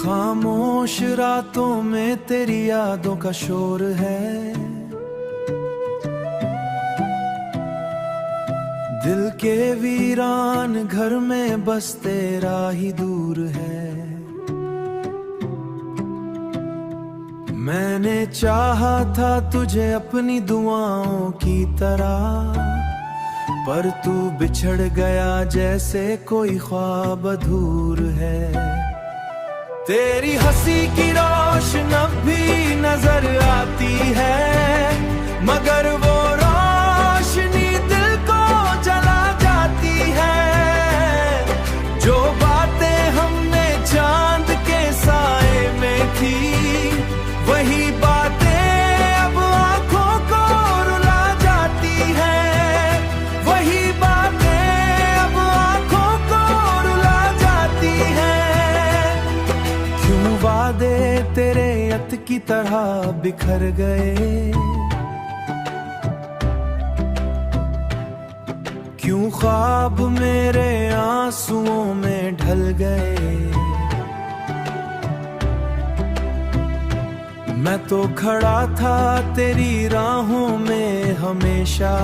खामोश रातों में तेरी यादों का शोर है, दिल के वीरान घर में बस तेरा ही दूर है। मैंने चाहा था तुझे अपनी दुआओं की तरह, पर तू बिछड़ गया जैसे कोई ख्वाब अधूर है। तेरी हंसी की रोशन अब भी नजर आती है, मगर वो रोशनी दिल को जला जाती है। जो बातें हमने चांद के साए में थी, वही बातें अब आंखों को रुला जाती है। वही बातें अब आंखों को रुला जाती है। क्यों वादे तेरे यत की तरह बिखर गए, क्यों ख्वाब मेरे आंसुओं में ढल गए। मैं तो खड़ा था तेरी राहों में हमेशा,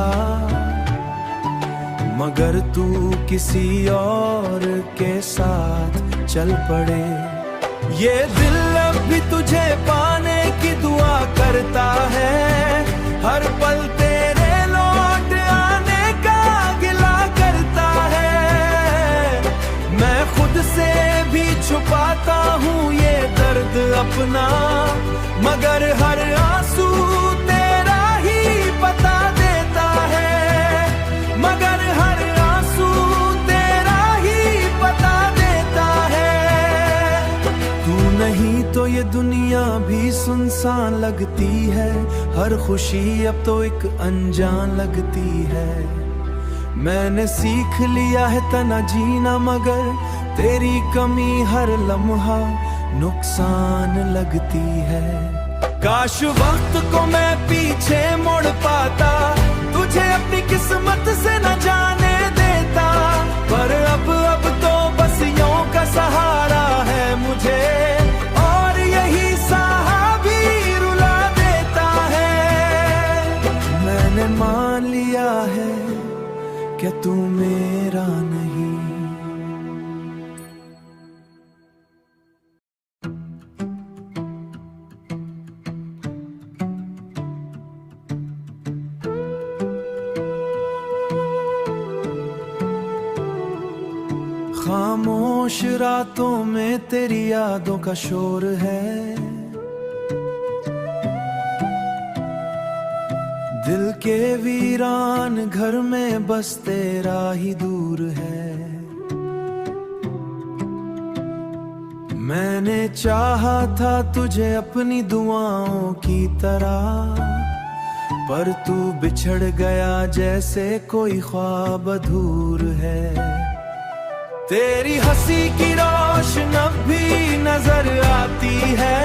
मगर तू किसी और के साथ चल पड़े। ये दिल अब भी तुझे पाने की दुआ करता है, हर पल तेरे लौट आने का गिला करता है। मैं खुद से भी छुपाता हूँ ये दर्द अपना, मगर हर आंसू तेरा ही बता देता है। मगर हर आंसू तेरा ही बता देता है। तू नहीं तो ये दुनिया भी सुनसान लगती है, हर खुशी अब तो एक अनजान लगती है। मैंने सीख लिया है तना जीना, मगर तेरी कमी हर लम्हा नुकसान लगती है। काश वक्त को मैं पीछे मोड़ पाता, तुझे अपनी किस्मत से न जाने देता। पर अब तो बस यों का सहारा है मुझे, और यही सहारा भी रुला देता है। मैंने मान लिया है कि तू मेरा नहीं। खामोश रातों में तेरी यादों का शोर है, दिल के वीरान घर में बस तेरा ही दूर है। मैंने चाहा था तुझे अपनी दुआओं की तरह, पर तू बिछड़ गया जैसे कोई ख्वाब अधूर है। तेरी हंसी की रोशन अब भी नजर आती है,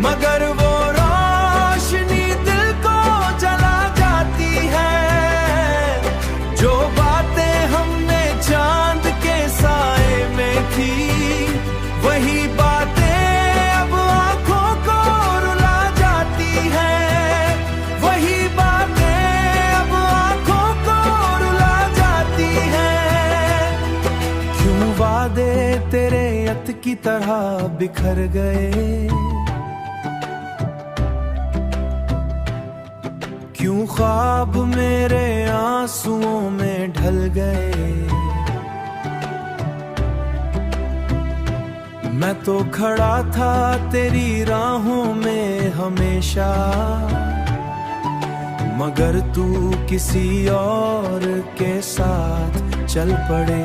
मगर वो रोशनी दिल को जला जाती है। जो बातें हमने चांद के साए में थी, वही बातें अब आंखों को रुला जाती है। वही बातें अब आंखों को रुला जाती है। क्यों वादे तेरे यत की तरह बिखर गए, क्यों ख्वाब मेरे आंसुओं में ढल गए। मैं तो खड़ा था तेरी राहों में हमेशा, मगर तू किसी और के साथ चल पड़े।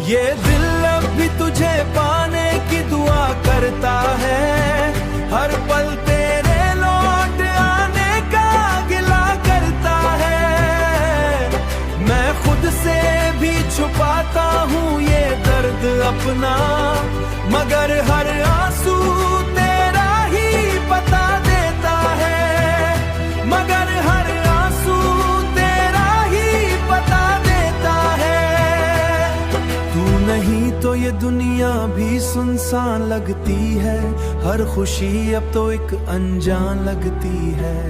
ये दिल अब भी तुझे पाने की दुआ करता है, हर पल तेरे लौट आने का गिला करता है। मैं खुद से भी छुपाता हूँ ये दर्द अपना, मगर हर आंसू तेरा ही बता देता है। मगर हर आंसू तेरा ही बता देता है। तू नहीं तो ये दुनिया भी सुनसान सुनसान लगती है, हर खुशी अब तो एक अनजान लगती है।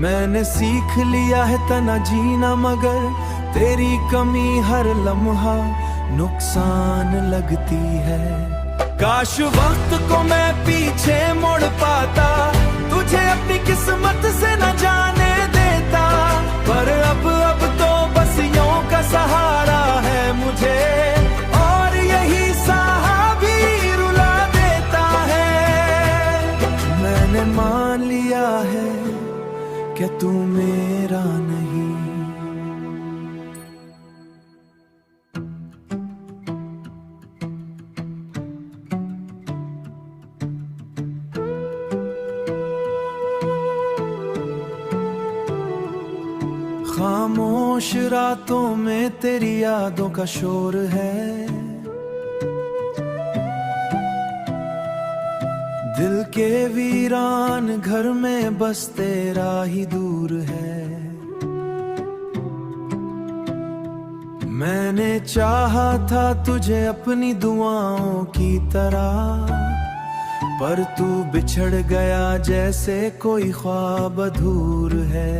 मैंने सीख लिया है तना जीना, मगर तेरी कमी हर लम्हा नुकसान लगती है। काश वक्त को मैं पीछे मोड़ पाता, तुझे अपनी किस्मत से न जाने देता, पर अब तो बस यूं का सहारा है मुझे, और यही सहारा भी रुला देता है। मैंने मान लिया है कि तू मेरा नहीं। खामोश रातों में तेरी यादों का शोर है, दिल के वीरान घर में बस तेरा ही दूर है। मैंने चाहा था तुझे अपनी दुआओं की तरह, पर तू बिछड़ गया जैसे कोई ख्वाब अधूर है।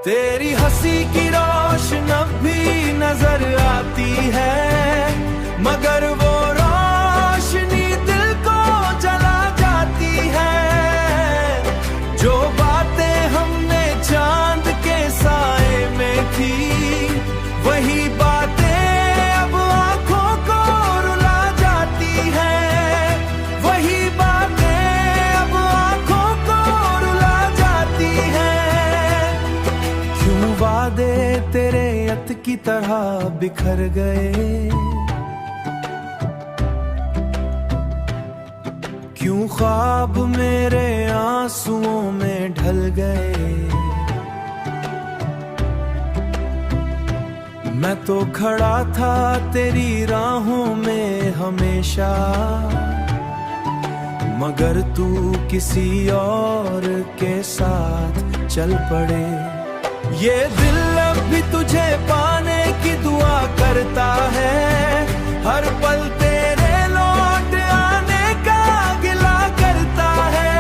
तेरी हंसी की रोशन अब भी नजर आती है, मगर वो रोशनी दिल को जला जाती है। जो बातें हमने चांद के साए में की, वही बातें अब आंखों को रुला जाती है। वही बातें अब आंखों को रुला जाती है। क्यों वादे तेरे यत की तरह बिखर गए, क्यों ख्वाब मेरे आंसुओं में ढल गए। मैं तो खड़ा था तेरी राहों में हमेशा, मगर तू किसी और के साथ चल पड़े। ये दिल अब भी तुझे पाने की दुआ करता है, हर पल तेरे लौट आने का गिला करता है।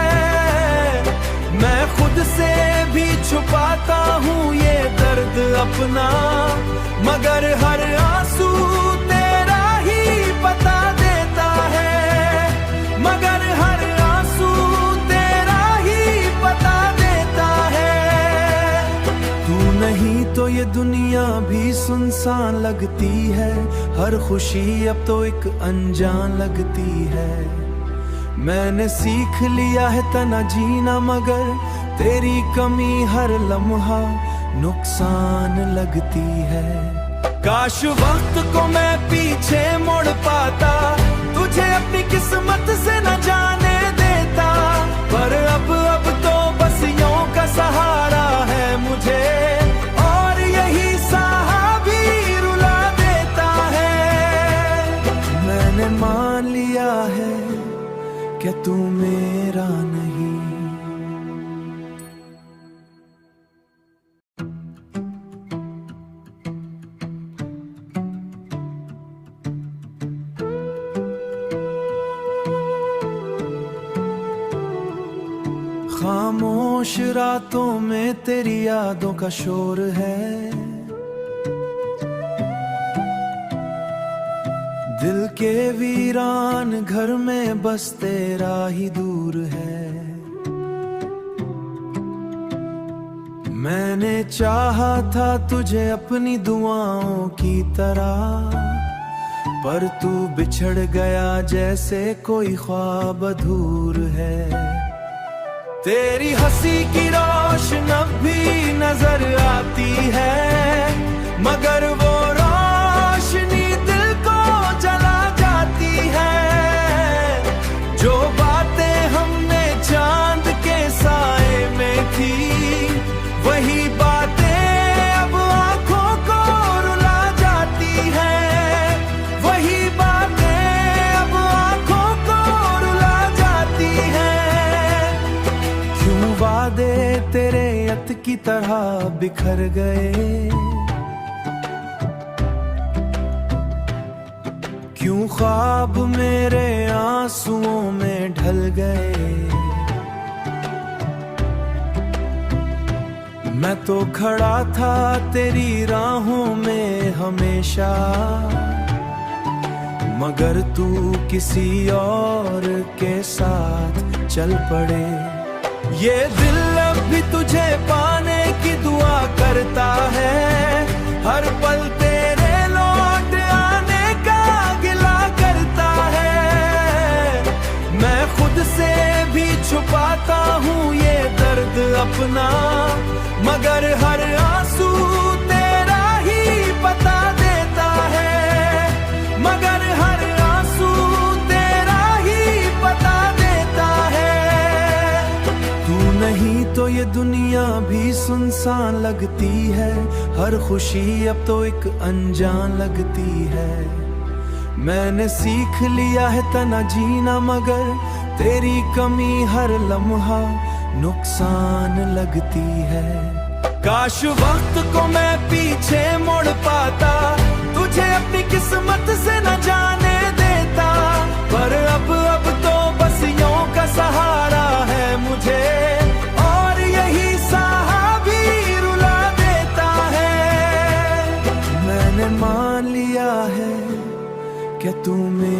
मैं खुद से भी छुपाता हूँ ये दर्द अपना, मगर हर आंसू तेरा ही बता देता है। मगर हर आंसू तेरा ही बता देता है। तू नहीं तो ये दुनिया भी सुनसान लगती है, हर खुशी अब तो एक अनजान लगती है। मैंने सीख लिया है तना जीना, मगर तेरी कमी हर लम्हा नुकसान लगती है। काश वक्त को मैं पीछे मोड़ पाता, तुझे अपनी किस्मत से न जाने देता, पर अब तो बस यूं का सहारा है मुझे, और यही सहारा भी रुला देता है। मैंने मान लिया है कि तू मेरा नहीं। खामोश रातों में तेरी यादों का शोर है, दिल के वीरान घर में बस तेरा ही दूर है। मैंने चाहा था तुझे अपनी दुआओं की तरह, पर तू बिछड़ गया जैसे कोई ख्वाब अधूर है। तेरी हंसी की रोशन अब भी नजर आती है, मगर वो रोशनी दिल को जला जाती है। जो बातें हमने चांद के साए में की, वही बातें अब आंखों को रुला जाती है। वही बातें अब आंखों को रुला जाती है। क्यों वादे तेरे यत की तरह बिखर गए, क्यों यूं ख्वाब मेरे आंसुओं में ढल गए। मैं तो खड़ा था तेरी राहों में हमेशा, मगर तू किसी और के साथ चल पड़े। ये दिल अब भी तुझे पाने की दुआ करता है, हर पल तेरे लौट आने का गिला करता है। मैं खुद से भी छुपाता हूँ ये दर्द अपना, मगर हर आंसू तेरा ही बता देता है, मगर हर आंसू तेरा ही बता देता है। तू नहीं तो ये दुनिया भी सुनसान लगती है, हर खुशी अब तो एक अनजान लगती है। मैंने सीख लिया है तना जीना, मगर तेरी कमी हर लम्हा नुकसान लगती है। काश वक्त को मैं पीछे मोड़ पाता, तुझे अपनी किस्मत से न जाने देता, पर अब तो बस यों का सहारा है मुझे, और यही सहा भी रुला देता है। मैंने मान लिया है कि तू मेरी